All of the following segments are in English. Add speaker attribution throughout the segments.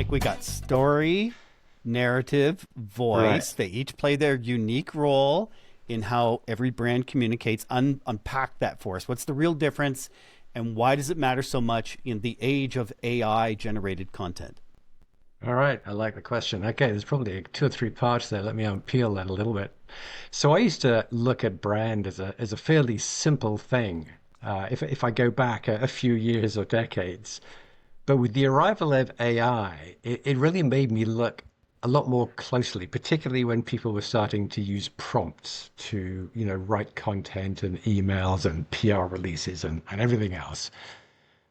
Speaker 1: Mike, we got story, narrative, voice.
Speaker 2: Right.
Speaker 1: They each play their unique role in how every brand communicates. Unpack that for us. What's the real difference, and why does it matter so much in the age of AI generated content?
Speaker 2: All right. I like the question. Okay, there's probably two or three parts there. Let me unpeel that a little bit. So I used to look at brand as a fairly simple thing. If I go back a few years or decades, but with the arrival of AI, it really made me look a lot more closely, particularly when people were starting to use prompts to, write content and emails and PR releases and everything else.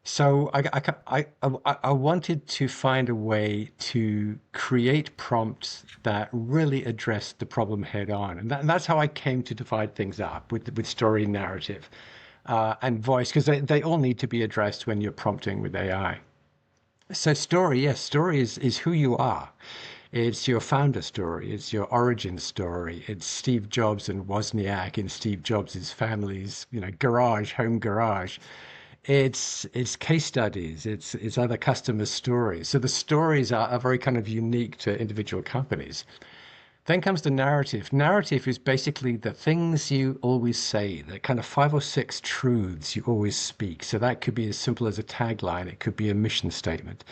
Speaker 2: So I wanted to find a way to create prompts that really address the problem head on. And that's how I came to divide things up with story, narrative, and voice, because they all need to be addressed when you're prompting with AI. So story, yes, story is who you are. It's your founder story. It's your origin story. It's Steve Jobs and Wozniak in Steve Jobs' family's, garage, home garage. It's case studies. It's other customer stories. So the stories are very kind of unique to individual companies. Then comes the narrative. Narrative is basically the things you always say, the kind of five or six truths you always speak. So that could be as simple as a tagline. It could be a mission statement.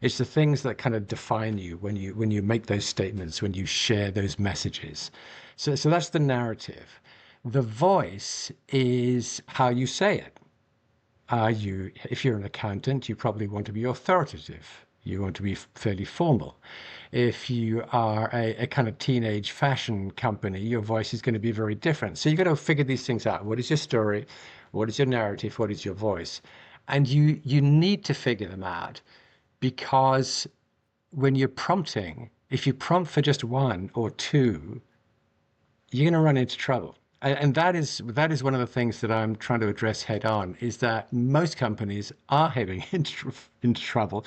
Speaker 2: It's the things that kind of define you when you make those statements, when you share those messages. So that's the narrative. The voice is how you say it. If you're an accountant, you probably want to be authoritative. You want to be fairly formal. If you are a kind of teenage fashion company, your voice is going to be very different. So you've got to figure these things out. What is your story? What is your narrative? What is your voice? And you need to figure them out because when you're prompting, if you prompt for just one or two, you're going to run into trouble. And that is one of the things that I'm trying to address head on is that most companies are heading into trouble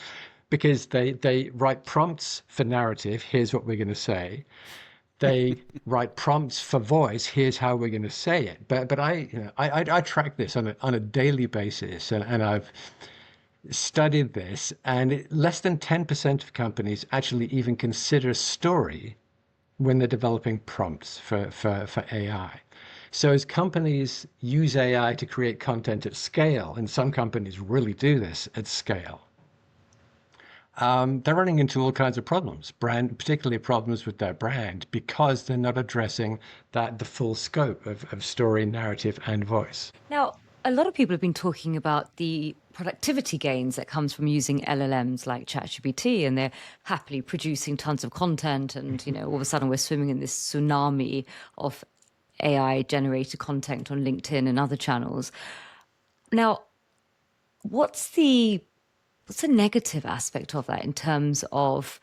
Speaker 2: because they write prompts for narrative. Here's what we're going to say. They write prompts for voice. Here's how we're going to say it. But I track this on a daily basis, and I've studied this, and less than 10% of companies actually even consider story when they're developing prompts for AI. So as companies use AI to create content at scale, and some companies really do this at scale, they're running into all kinds of problems, particularly problems with their brand, because they're not addressing the full scope of story, narrative, and voice.
Speaker 3: Now, a lot of people have been talking about the productivity gains that comes from using LLMs like ChatGPT, and they're happily producing tons of content. And, all of a sudden we're swimming in this tsunami of AI generated content on LinkedIn and other channels. Now, what's the negative aspect of that in terms of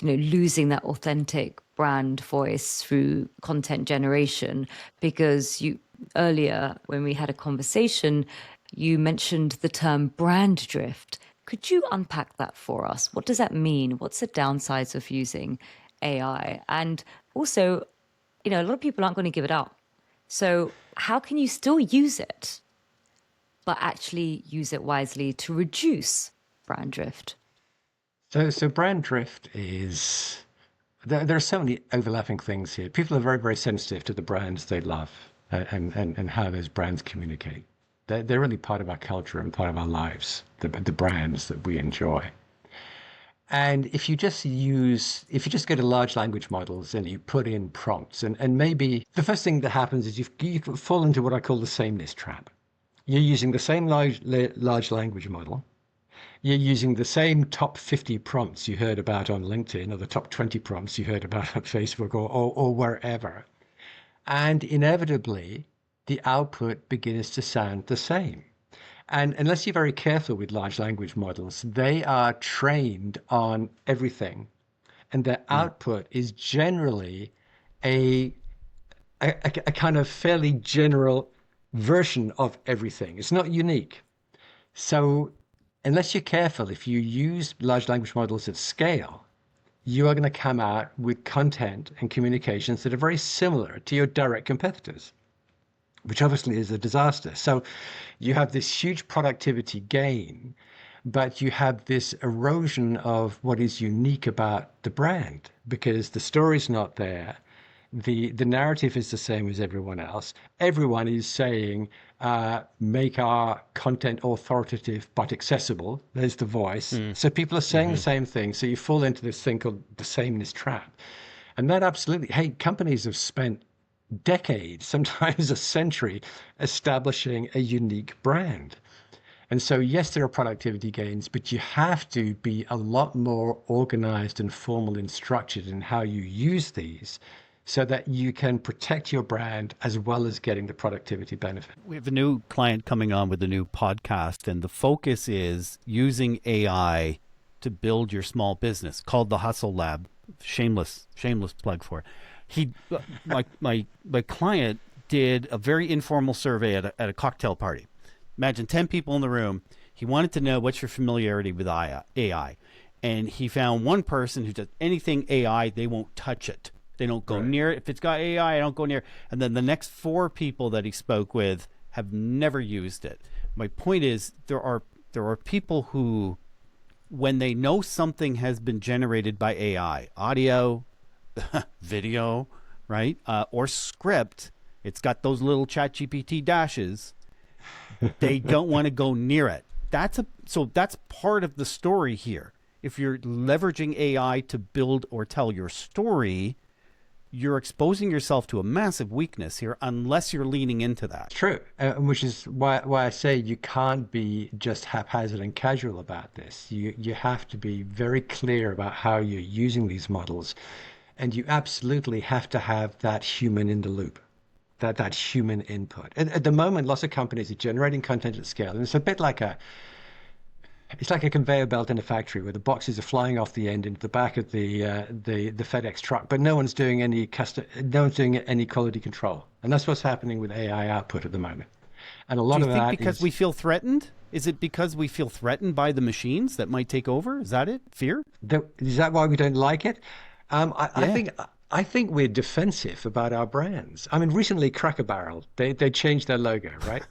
Speaker 3: losing that authentic brand voice through content generation? Because you earlier, when we had a conversation, you mentioned the term brand drift. Could you unpack that for us? What does that mean? What's the downsides of using AI? And also, a lot of people aren't going to give it up. So how can you still use it, but actually use it wisely to reduce brand drift?
Speaker 2: So brand drift there are so many overlapping things here. People are very, very sensitive to the brands they love and how those brands communicate. They're really part of our culture and part of our lives, the brands that we enjoy. And if you just go to large language models and you put in prompts, and maybe the first thing that happens is you fall into what I call the sameness trap. You're using the same large language model. You're using the same top 50 prompts you heard about on LinkedIn, or the top 20 prompts you heard about on Facebook, or wherever. And inevitably, the output begins to sound the same. And unless you're very careful with large language models, they are trained on everything. And their output is generally a kind of fairly general version of everything. It's not unique. So unless you're careful, if you use large language models at scale, you are going to come out with content and communications that are very similar to your direct competitors, which obviously is a disaster. So you have this huge productivity gain, but you have this erosion of what is unique about the brand because the story's not there. The narrative is the same as everyone else. Everyone is saying, make our content authoritative but accessible. There's the voice. So people are saying the same thing. So you fall into this thing called the sameness trap. And that absolutely, hey, companies have spent decades, sometimes a century, establishing a unique brand. And so, yes, there are productivity gains, but you have to be a lot more organized and formal and structured in how you use these so that you can protect your brand as well as getting the productivity benefit.
Speaker 1: We have a new client coming on with a new podcast, and the focus is using AI to build your small business, called the Hustle Lab. Shameless plug for it. My client did a very informal survey at a cocktail party. Imagine 10 people in the room. He wanted to know what's your familiarity with AI. And he found one person who does anything AI, they won't touch it. They don't go near it. If it's got AI, I don't go near it. And then the next 4 people that he spoke with have never used it. My point is there are people who, when they know something has been generated by AI, audio, video, right, or script, it's got those little ChatGPT dashes. They don't want to go near it. So that's part of the story here. If you're leveraging AI to build or tell your story, you're exposing yourself to a massive weakness here unless you're leaning into that.
Speaker 2: True, which is why I say you can't be just haphazard and casual about this. You have to be very clear about how you're using these models, and you absolutely have to have that human in the loop, that human input. At the moment, lots of companies are generating content at scale, and it's a bit like it's like a conveyor belt in a factory where the boxes are flying off the end into the back of the FedEx truck, but no one's doing any quality control, and that's what's happening with AI output at the moment. And a lot of that is... Do you think
Speaker 1: because we feel threatened? Is it because we feel threatened by the machines that might take over? Is that it? Fear?
Speaker 2: Is that why we don't like it? I think we're defensive about our brands. I mean, recently Cracker Barrel, they changed their logo, right?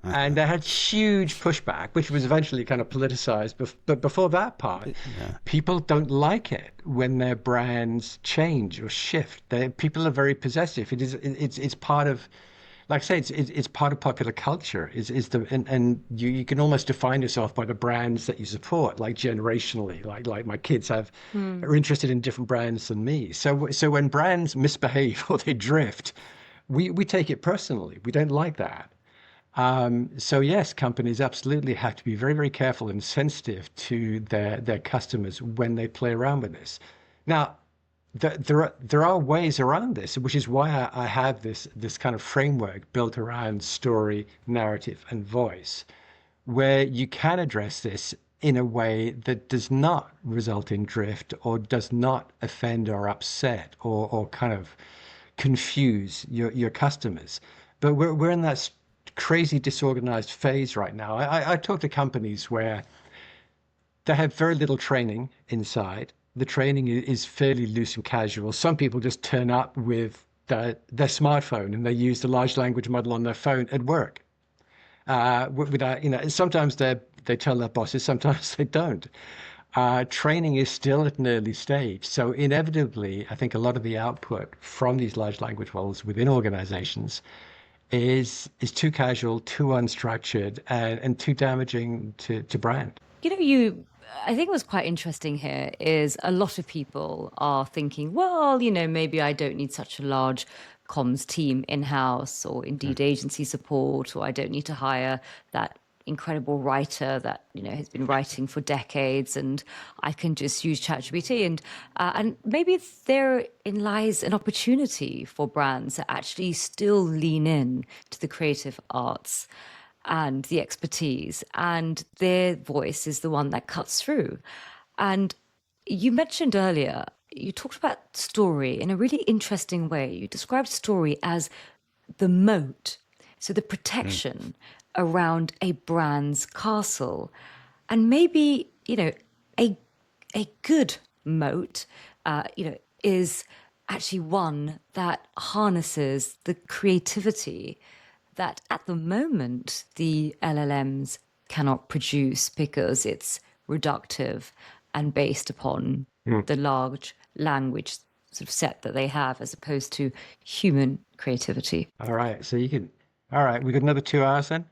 Speaker 2: And they had huge pushback, which was eventually kind of politicized. But before that part, people don't like it when their brands change or shift. People are very possessive. It's part of, like I say, it's part of popular culture. And you can almost define yourself by the brands that you support, like generationally. Like my kids are interested in different brands than me. So when brands misbehave or they drift, we take it personally. We don't like that. So yes, companies absolutely have to be very, very careful and sensitive to their customers when they play around with this. Now, there are ways around this, which is why I have this kind of framework built around story, narrative, and voice, where you can address this in a way that does not result in drift or does not offend or upset or kind of confuse your customers. But we're in that crazy disorganized phase right now. I talk to companies where they have very little training inside. The training is fairly loose and casual. Some people just turn up with their smartphone and they use the large language model on their phone at work. Without, sometimes they tell their bosses, sometimes they don't. Training is still at an early stage. So inevitably, I think a lot of the output from these large language models within organizations is too casual, too unstructured, and too damaging to brand.
Speaker 3: I think what's quite interesting here is a lot of people are thinking, well, maybe I don't need such a large comms team in-house or indeed agency support, or I don't need to hire that incredible writer that, has been writing for decades and I can just use ChatGPT. And maybe therein lies an opportunity for brands that actually still lean in to the creative arts and the expertise, and their voice is the one that cuts through. And you mentioned earlier, you talked about story in a really interesting way. You described story as the moat, so the protection around a brand's castle. And maybe, a good moat, is actually one that harnesses the creativity that at the moment the LLMs cannot produce because it's reductive and based upon the large language sort of set that they have, as opposed to human creativity.
Speaker 2: All right. So you can. All right. We got another 2 hours then.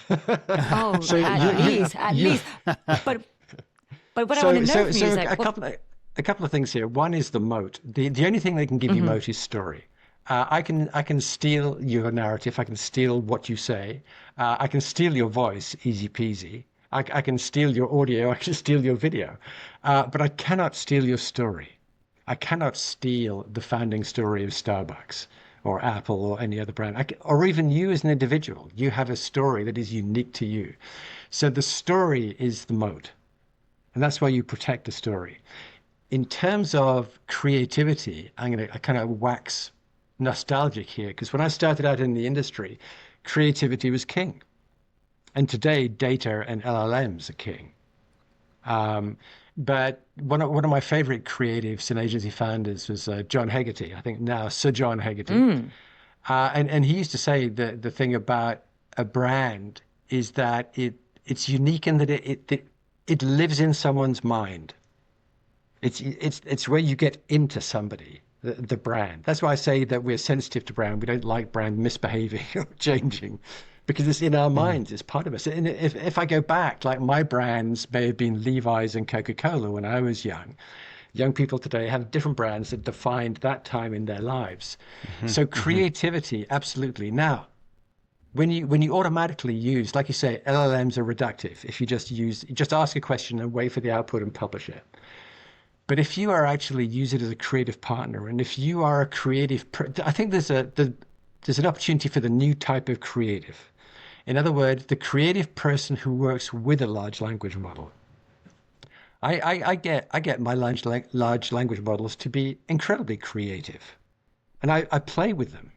Speaker 3: Oh,
Speaker 2: So
Speaker 3: at least. But what I want to know from you is like,
Speaker 2: a couple of things here. One is the moat. The only thing they can give you moat is story. I can steal your narrative. I can steal what you say. I can steal your voice, easy peasy. I can steal your audio. I can steal your video, but I cannot steal your story. I cannot steal the founding story of Starbucks or Apple or any other brand, or even you as an individual. You have a story that is unique to you. So the story is the moat, and that's why you protect the story. In terms of creativity, I kind of wax nostalgic here, because when I started out in the industry, creativity was king. And today, data and LLMs are king. But one of my favorite creatives and agency founders was John Hegarty, I think now Sir John Hegarty. And he used to say that the thing about a brand is that it's unique in that it lives in someone's mind. It's where you get into somebody, the brand. That's why I say that we're sensitive to brand. We don't like brand misbehaving or changing, because it's in our minds. It's part of us. And if I go back, like my brands may have been Levi's and Coca-Cola when I was young. Young people today have different brands that defined that time in their lives. So creativity, absolutely. Now, when you automatically use, like you say, LLMs are reductive. If you just ask a question and wait for the output and publish it. But if you are actually use it as a creative partner, and if you are a creative, I think there's an opportunity for the new type of creative. In other words, the creative person who works with a large language model. I get my large language models to be incredibly creative, and I play with them.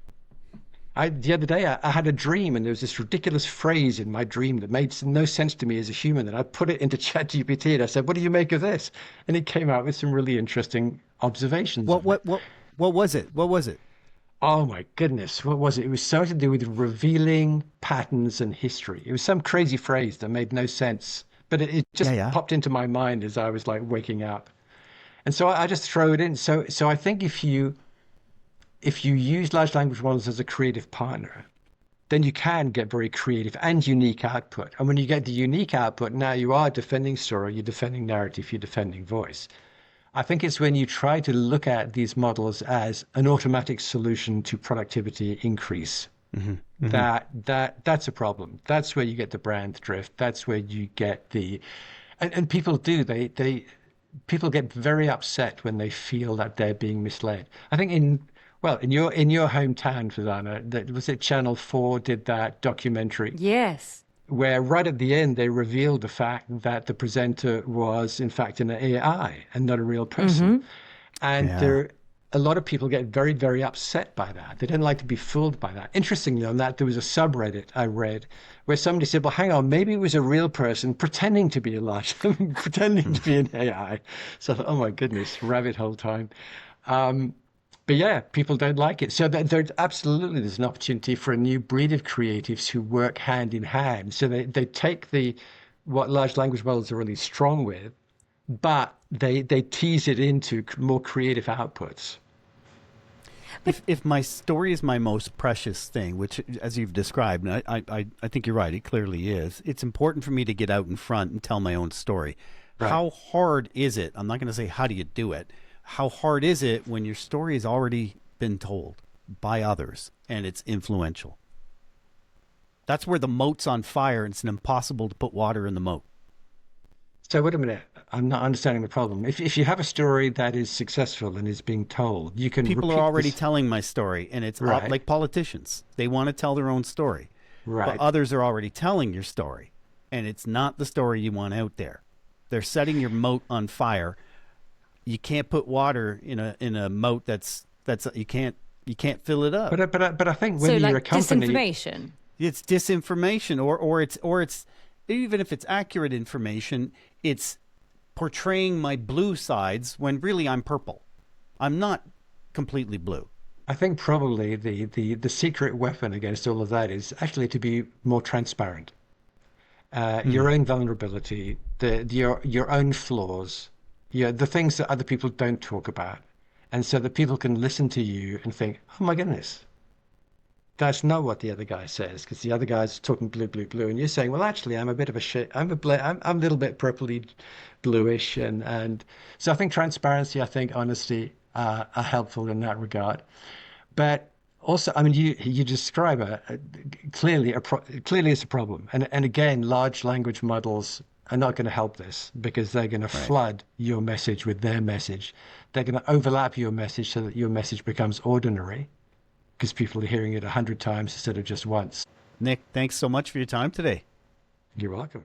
Speaker 2: The other day I had a dream, and there was this ridiculous phrase in my dream that made no sense to me as a human. And I put it into ChatGPT and I said, "What do you make of this?" And it came out with some really interesting observations.
Speaker 1: What was it? What was it?
Speaker 2: Oh my goodness, what was it? It was something to do with revealing patterns and history. It was some crazy phrase that made no sense, but it just popped into my mind as I was like waking up. And so I just throw it in. So I think if you use large language models as a creative partner, then you can get very creative and unique output. And when you get the unique output, now you are defending story, you're defending narrative, you're defending voice. I think it's when you try to look at these models as an automatic solution to productivity increase, that's a problem. That's where you get the brand drift. That's where you get and people people get very upset when they feel that they're being misled. I think in your hometown, Farzana, was it Channel 4 did that documentary?
Speaker 3: Yes.
Speaker 2: Where right at the end they revealed the fact that the presenter was in fact an AI and not a real person. And a lot of people get very, very upset by that. They don't like to be fooled by that. Interestingly on that, there was a subreddit I read where somebody said, well, hang on, maybe it was a real person pretending to be pretending to be an AI. So I thought, oh my goodness, rabbit hole time. But yeah, people don't like it. So there's an opportunity for a new breed of creatives who work hand in hand. So they take what large language models are really strong with, but they tease it into more creative outputs.
Speaker 1: If my story is my most precious thing, which, as you've described, and I think you're right, it clearly is, it's important for me to get out in front and tell my own story. Right. How hard is it? I'm not going to say how do you do it. How hard is it when your story has already been told by others and it's influential? That's where the moat's on fire and it's impossible to put water in the moat.
Speaker 2: So wait a minute. I'm not understanding the problem. If you have a story that is successful and is being told, you can
Speaker 1: People are already telling my story, and it's like politicians. They want to tell their own story.
Speaker 2: Right.
Speaker 1: But others are already telling your story, and it's not the story you want out there. They're setting your moat on fire. You can't put water in a moat that's you can't fill it up.
Speaker 2: But I think when you're a company,
Speaker 3: disinformation.
Speaker 1: It's disinformation, or it's even if it's accurate information, it's portraying my blue sides when really I'm purple. I'm not completely blue.
Speaker 2: I think probably the secret weapon against all of that is actually to be more transparent. your own vulnerability, your own flaws, the things that other people don't talk about, and so that people can listen to you and think, "Oh my goodness, that's not what the other guy says," because the other guy's talking blue, blue, blue, and you're saying, "Well, actually, I'm a bit of a shit. I'm a little bit purpley, bluish," and so I think transparency, I think honesty are helpful in that regard. But also, I mean, you describe clearly it's a problem, and again, large language models are not going to help this because they're going to flood your message with their message. They're going to overlap your message so that your message becomes ordinary because people are hearing it 100 times instead of just once.
Speaker 1: Nick, thanks so much for your time today.
Speaker 2: You're welcome.